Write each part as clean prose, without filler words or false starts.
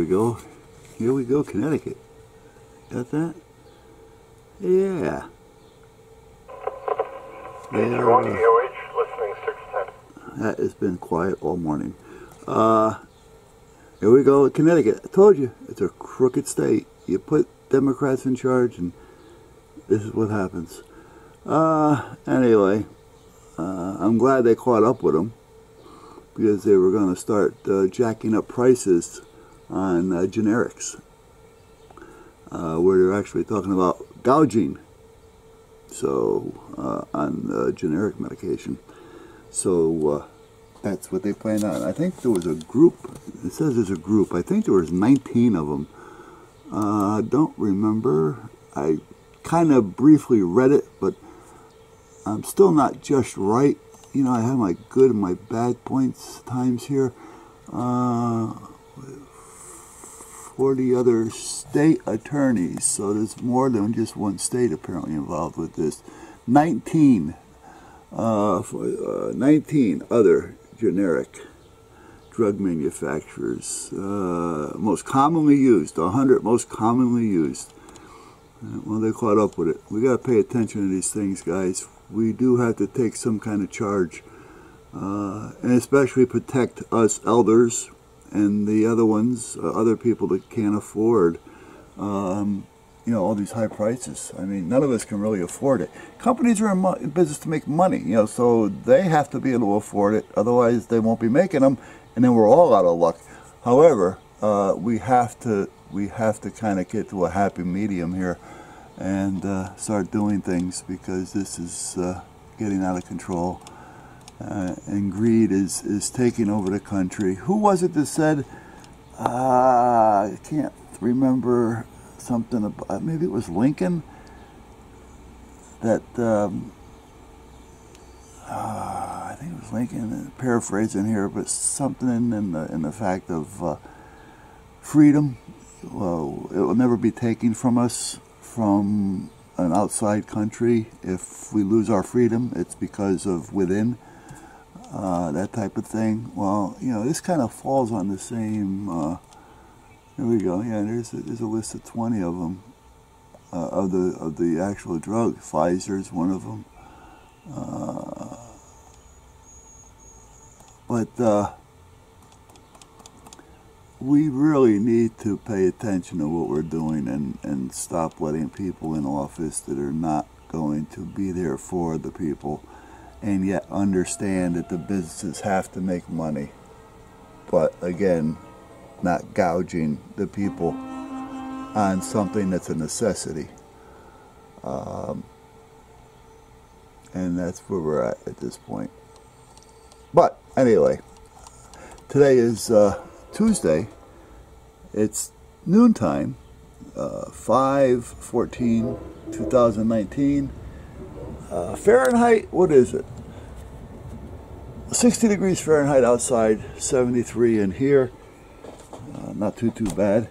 we go. Here we go, Connecticut. Got that? Yeah. There, EOH, listening 610. That has been quiet all morning. Here we go, Connecticut. I told you, it's a crooked state. You put Democrats in charge and this is what happens. Anyway, I'm glad they caught up with them because they were going to start jacking up prices on generics, where they're actually talking about gouging, so on generic medication. So that's what they plan on. I think there was a group. It says there's a group. I think there was 19 of them. I don't remember. I kind of briefly read it, but I'm still not just right. You know, I have my good and my bad points times here. 40 other state attorneys, so there's more than just one state apparently involved with this. 19 other generic drug manufacturers, most commonly used, 100 most commonly used. Well, they caught up with it. We got to pay attention to these things, guys. We do have to take some kind of charge, and especially protect us elders and the other ones, other people that can't afford, you know, all these high prices. I mean, none of us can really afford it. Companies are in business to make money, you know, so they have to be able to afford it. Otherwise, they won't be making them, and then we're all out of luck. However, we have to kind of get to a happy medium here and start doing things, because this is getting out of control. And greed is taking over the country. Who was it that said, I can't remember, something about, maybe it was Lincoln, that, I think it was Lincoln, paraphrasing here, but something in the fact of freedom. Well, it will never be taken from us from an outside country. If we lose our freedom, it's because of within. That type of thing. Well, you know, this kind of falls on the same. Here we go. Yeah, there's a list of 20 of them, of the actual drug. Pfizer's one of them. But we really need to pay attention to what we're doing and stop letting people in office that are not going to be there for the people, and yet understand that the businesses have to make money, but again, not gouging the people on something that's a necessity. And that's where we're at this point. But anyway, today is Tuesday. It's noontime, 5/14/2019. Fahrenheit, what is it? 60 degrees Fahrenheit outside, 73 in here. Not too bad.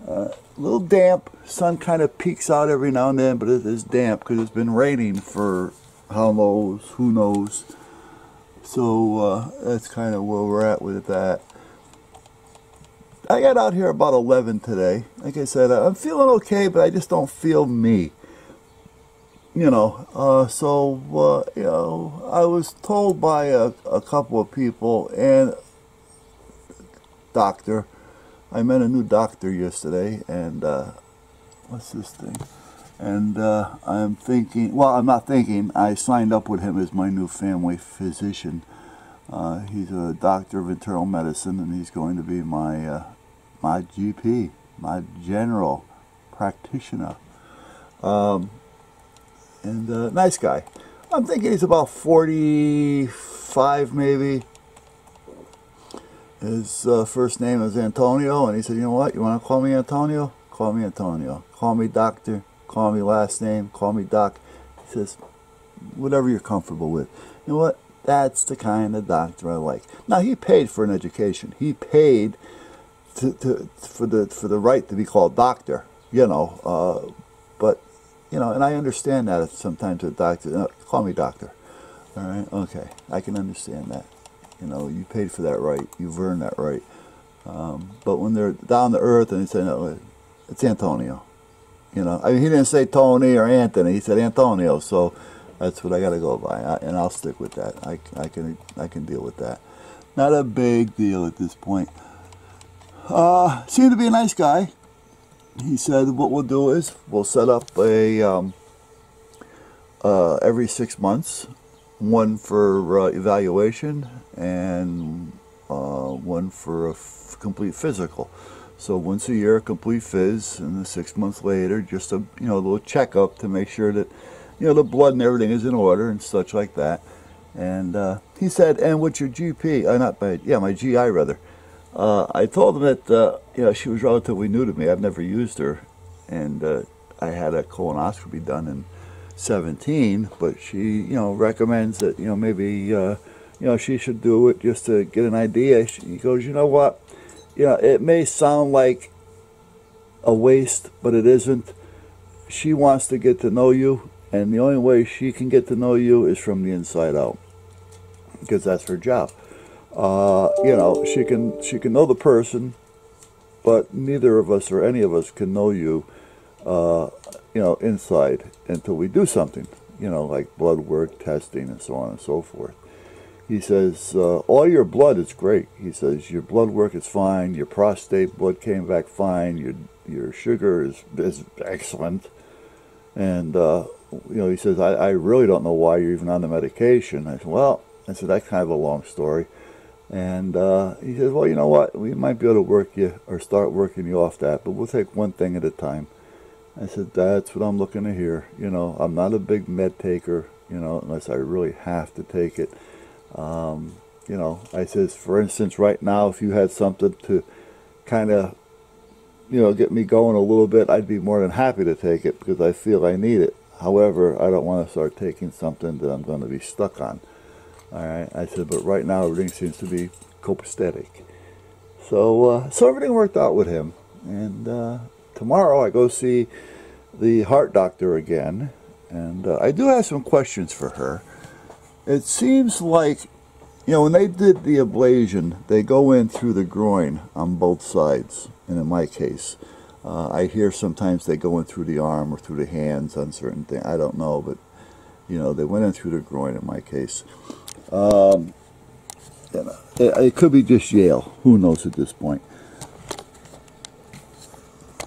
A little damp. Sun kind of peeks out every now and then, but it is damp because it's been raining for who knows. So that's kind of where we're at with that. I got out here about 11 today. Like I said, I'm feeling okay, but I just don't feel me. You know, you know, I was told by a couple of people and doctor. I met a new doctor yesterday, and what's this thing? And I'm thinking, well, I'm not thinking, I signed up with him as my new family physician. He's a doctor of internal medicine, and he's going to be my my GP, my general practitioner. And nice guy. I'm thinking he's about 45 maybe. His first name is Antonio, and he said, you know what, you want to call me Antonio? Call me Antonio. Call me doctor, call me last name, call me doc. He says, whatever you're comfortable with. You know what, that's the kind of doctor I like. Now, he paid for an education. He paid for the right to be called doctor, you know, but you know, and I understand that sometimes a doctor, call me doctor, all right, okay, I can understand that. You know, you paid for that right, you've earned that right. But when they're down to earth and they say, no, it's Antonio. You know, I mean, he didn't say Tony or Anthony. He said Antonio. So that's what I got to go by, and I'll stick with that. I can deal with that. Not a big deal at this point. Seemed to be a nice guy. He said what we'll do is we'll set up a every 6 months, one for evaluation and one for a complete physical. So once a year, a complete phys, and then 6 months later, just a little checkup to make sure that the blood and everything is in order and such like that. And he said, and what's your GP? My GI rather. I told him that she was relatively new to me. I've never used her, and I had a colonoscopy done in 17. But she recommends that maybe she should do it just to get an idea. He goes, you know what? It may sound like a waste, but it isn't. She wants to get to know you, and the only way she can get to know you is from the inside out, because that's her job. She can know the person, but neither of us or any of us can know you, inside until we do something, like blood work, testing, and so on and so forth. He says, all your blood is great. He says, your blood work is fine. Your prostate blood came back fine. Your sugar is excellent. And, he says, I really don't know why you're even on the medication. I said, that's kind of a long story. And he says, well, you know what? We might be able to work you or start working you off that, but we'll take one thing at a time. I said, that's what I'm looking to hear. I'm not a big med taker, unless I really have to take it. I says, for instance, right now, if you had something to kind of, get me going a little bit, I'd be more than happy to take it because I feel I need it. However, I don't want to start taking something that I'm going to be stuck on. All right. I said, but right now everything seems to be copacetic. So everything worked out with him. And tomorrow I go see the heart doctor again. And I do have some questions for her. It seems like, when they did the ablation, they go in through the groin on both sides. And in my case, I hear sometimes they go in through the arm or through the hands on certain things. I don't know, but, they went in through the groin in my case. It could be just Yale. Who knows at this point?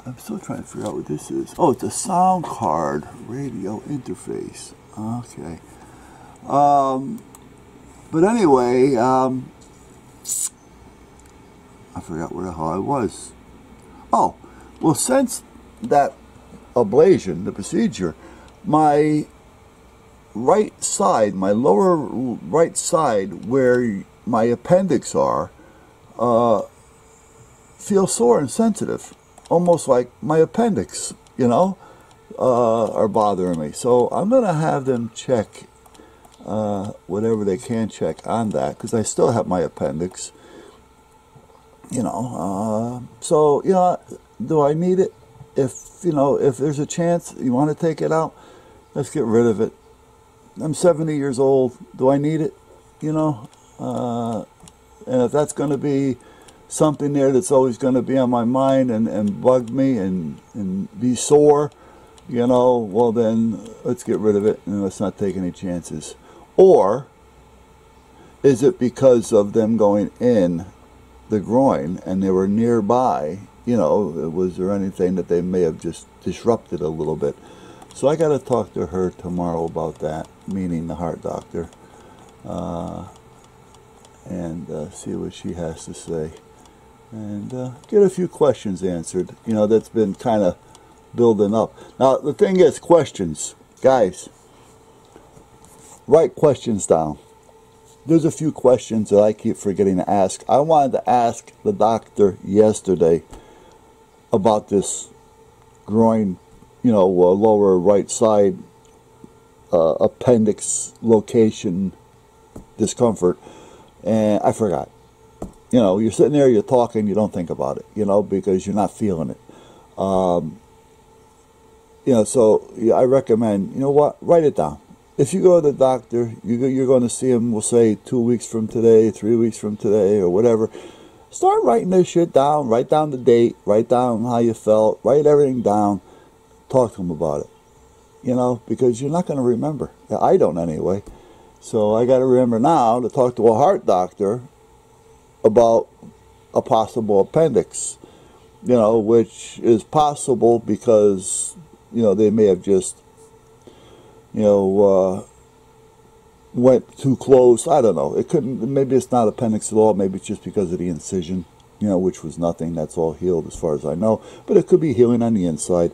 I'm still trying to figure out what this is. Oh, it's a sound card radio interface. Okay. But anyway, I forgot where the hell I was. Oh, well, since that ablation, the procedure, my right side, my lower right side, where my appendix are, feel sore and sensitive, almost like my appendix, are bothering me. So I'm going to have them check whatever they can check on that, because I still have my appendix. So do I need it? If there's a chance you want to take it out, let's get rid of it. I'm 70 years old. Do I need it? And if that's going to be something there that's always going to be on my mind and bug me and be sore, well then let's get rid of it and let's not take any chances. Or is it because of them going in the groin and they were nearby? Was there anything that they may have just disrupted a little bit? So I got to talk to her tomorrow about that, meaning the heart doctor, and see what she has to say, and get a few questions answered. That's been kind of building up. Now the thing is, questions, guys. Write questions down. There's a few questions that I keep forgetting to ask. I wanted to ask the doctor yesterday about this groin, lower right side appendix location discomfort, and I forgot. You're sitting there, you're talking, you don't think about it, because you're not feeling it. So I recommend, write it down. If you go to the doctor, you're going to see him, we'll say 2 weeks from today, 3 weeks from today, or whatever. Start writing this shit down. Write down the date. Write down how you felt. Write everything down. Talk to them about it. You know, because you're not going to remember. I don't anyway. So I got to remember now to talk to a heart doctor about a possible appendix. You know, which is possible because, you know, they may have just, you know, went too close. I don't know. It couldn't, maybe it's not appendix at all. Maybe it's just because of the incision, you know, which was nothing. That's all healed as far as I know. But it could be healing on the inside.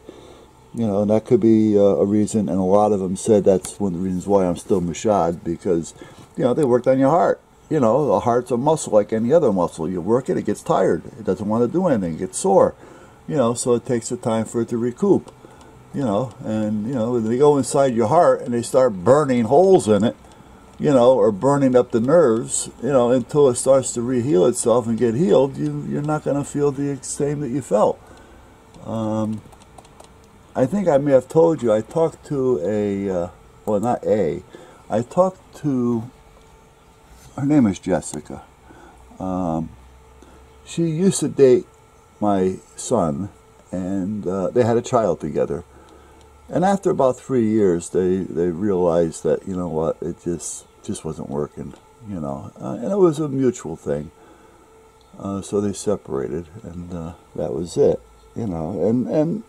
You know, and that could be a reason, and a lot of them said that's one of the reasons why I'm still Mashad, because, you know, they worked on your heart. You know, the heart's a muscle like any other muscle. You work it, it gets tired. It doesn't want to do anything. It gets sore. You know, so it takes the time for it to recoup. You know, and, you know, when they go inside your heart and they start burning holes in it, you know, or burning up the nerves, you know, until it starts to reheal itself and get healed, you're not going to feel the same that you felt. I think I may have told you, I talked to I talked to, her name is Jessica. She used to date my son, and they had a child together. And after about 3 years, they realized that, you know what, it just wasn't working, you know. And it was a mutual thing. So they separated, and that was it, you know. And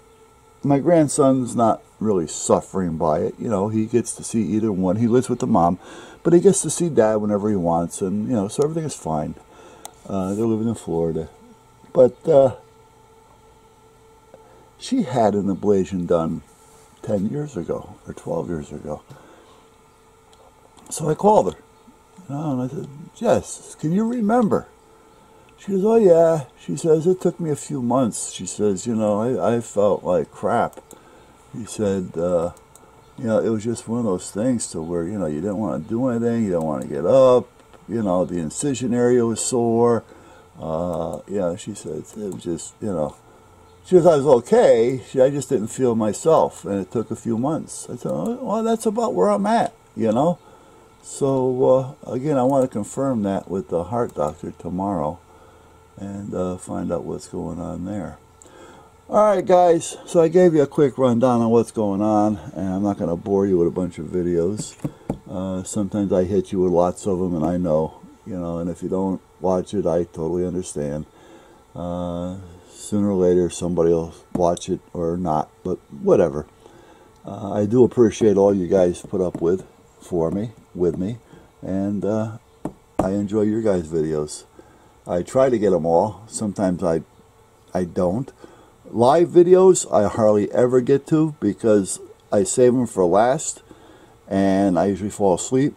my grandson's not really suffering by it. You know, he gets to see either one. He lives with the mom, but he gets to see dad whenever he wants, and, you know, so everything is fine. They're living in Florida. But she had an ablation done 10 years ago, or 12 years ago. So I called her, you know, and I said, Jess, can you remember? She goes, oh yeah. She says, it took me a few months. She says, you know, I felt like crap. He said, you know, it was just one of those things to where, you know, you didn't want to do anything, you don't want to get up, you know, the incision area was sore. Yeah, she said, it was just, you know, she goes, I was okay, I just didn't feel myself, and it took a few months. I said, oh, well, that's about where I'm at, you know. So, again, I want to confirm that with the heart doctor tomorrow, and find out what's going on there. Alright guys, so I gave you a quick rundown on what's going on, and I'm not going to bore you with a bunch of videos. Sometimes I hit you with lots of them, and I know, you know, and if you don't watch it, I totally understand. Sooner or later somebody will watch it or not, but whatever. I do appreciate all you guys put up with me, and I enjoy your guys' videos. I try to get them all. Sometimes I don't. Live videos I hardly ever get to because I save them for last, and I usually fall asleep,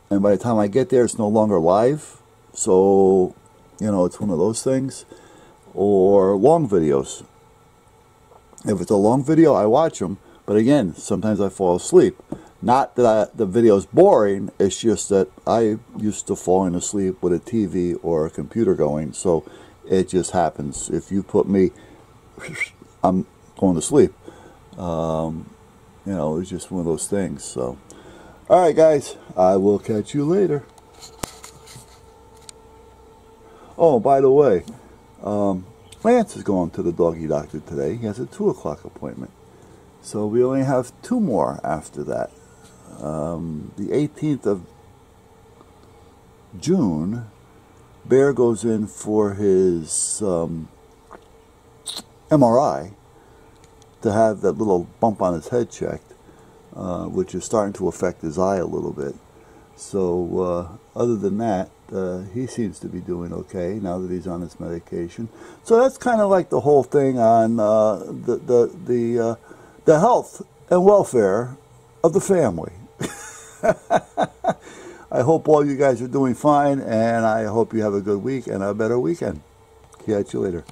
and by the time I get there it's no longer live. So, you know, it's one of those things. Or long videos. If it's a long video, I watch them, but again, sometimes I fall asleep. Not that the video is boring, it's just that I used to falling asleep with a TV or a computer going, so it just happens. If you put me, I'm going to sleep. You know, it's just one of those things. So, alright guys, I will catch you later. Oh, by the way, Lance is going to the doggy doctor today. He has a 2 o'clock appointment. So we only have 2 more after that. The 18th of June, Bear goes in for his MRI to have that little bump on his head checked, which is starting to affect his eye a little bit. So other than that, he seems to be doing okay now that he's on his medication. So that's kind of like the whole thing on the health and welfare of the family. I hope all you guys are doing fine, and I hope you have a good week and a better weekend. Catch you later.